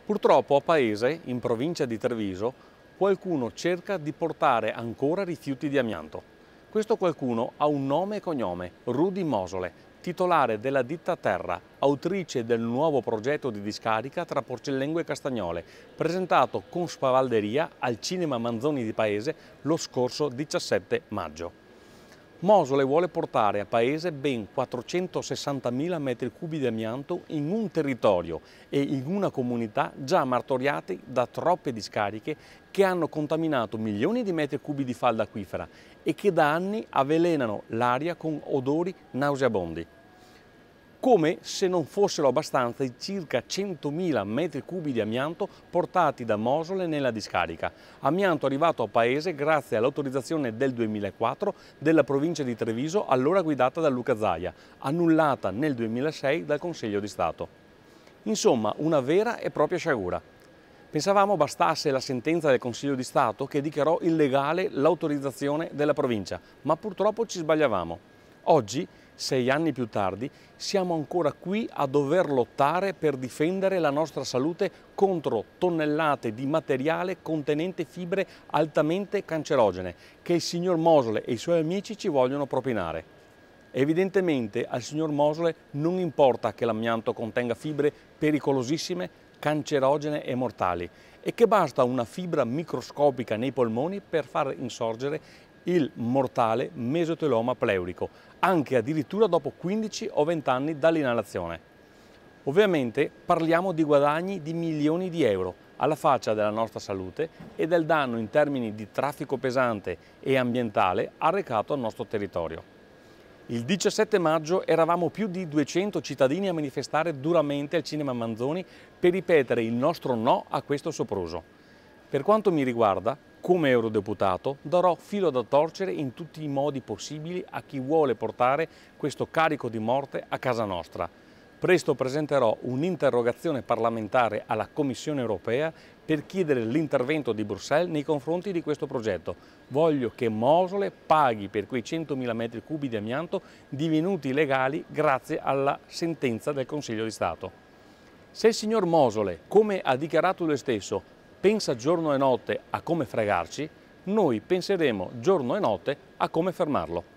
Purtroppo a Paese, in provincia di Treviso, qualcuno cerca di portare ancora rifiuti di amianto. Questo qualcuno ha un nome e cognome, Rudy Mosole, titolare della ditta Terra, autrice del nuovo progetto di discarica tra Porcellengo e Castagnole, presentato con spavalderia al Cinema Manzoni di Paese lo scorso 17 maggio. Mosole vuole portare a Paese ben 460.000 metri cubi di amianto in un territorio e in una comunità già martoriati da troppe discariche che hanno contaminato milioni di metri cubi di falda acquifera e che da anni avvelenano l'aria con odori nauseabondi. Come se non fossero abbastanza i circa 100.000 metri cubi di amianto portati da Mosole nella discarica, amianto arrivato a Paese grazie all'autorizzazione del 2004 della provincia di Treviso, allora guidata da Luca Zaia, annullata nel 2006 dal Consiglio di Stato. Insomma, una vera e propria sciagura. Pensavamo bastasse la sentenza del Consiglio di Stato che dichiarò illegale l'autorizzazione della provincia, ma purtroppo ci sbagliavamo. Oggi, 6 anni più tardi, siamo ancora qui a dover lottare per difendere la nostra salute contro tonnellate di materiale contenente fibre altamente cancerogene che il signor Mosole e i suoi amici ci vogliono propinare. Evidentemente al signor Mosole non importa che l'amianto contenga fibre pericolosissime, cancerogene e mortali e che basta una fibra microscopica nei polmoni per far insorgere il mortale mesoteloma pleurico, anche addirittura dopo 15 o 20 anni dall'inalazione. Ovviamente parliamo di guadagni di milioni di euro alla faccia della nostra salute e del danno in termini di traffico pesante e ambientale arrecato al nostro territorio. Il 17 maggio eravamo più di 200 cittadini a manifestare duramente al Cinema Manzoni per ripetere il nostro no a questo sopruso. Per quanto mi riguarda, come eurodeputato, darò filo da torcere in tutti i modi possibili a chi vuole portare questo carico di morte a casa nostra. Presto presenterò un'interrogazione parlamentare alla Commissione europea per chiedere l'intervento di Bruxelles nei confronti di questo progetto. Voglio che Mosole paghi per quei 100.000 metri cubi di amianto divenuti legali grazie alla sentenza del Consiglio di Stato. Se il signor Mosole, come ha dichiarato lui stesso, pensa giorno e notte a come fregarci, noi penseremo giorno e notte a come fermarlo.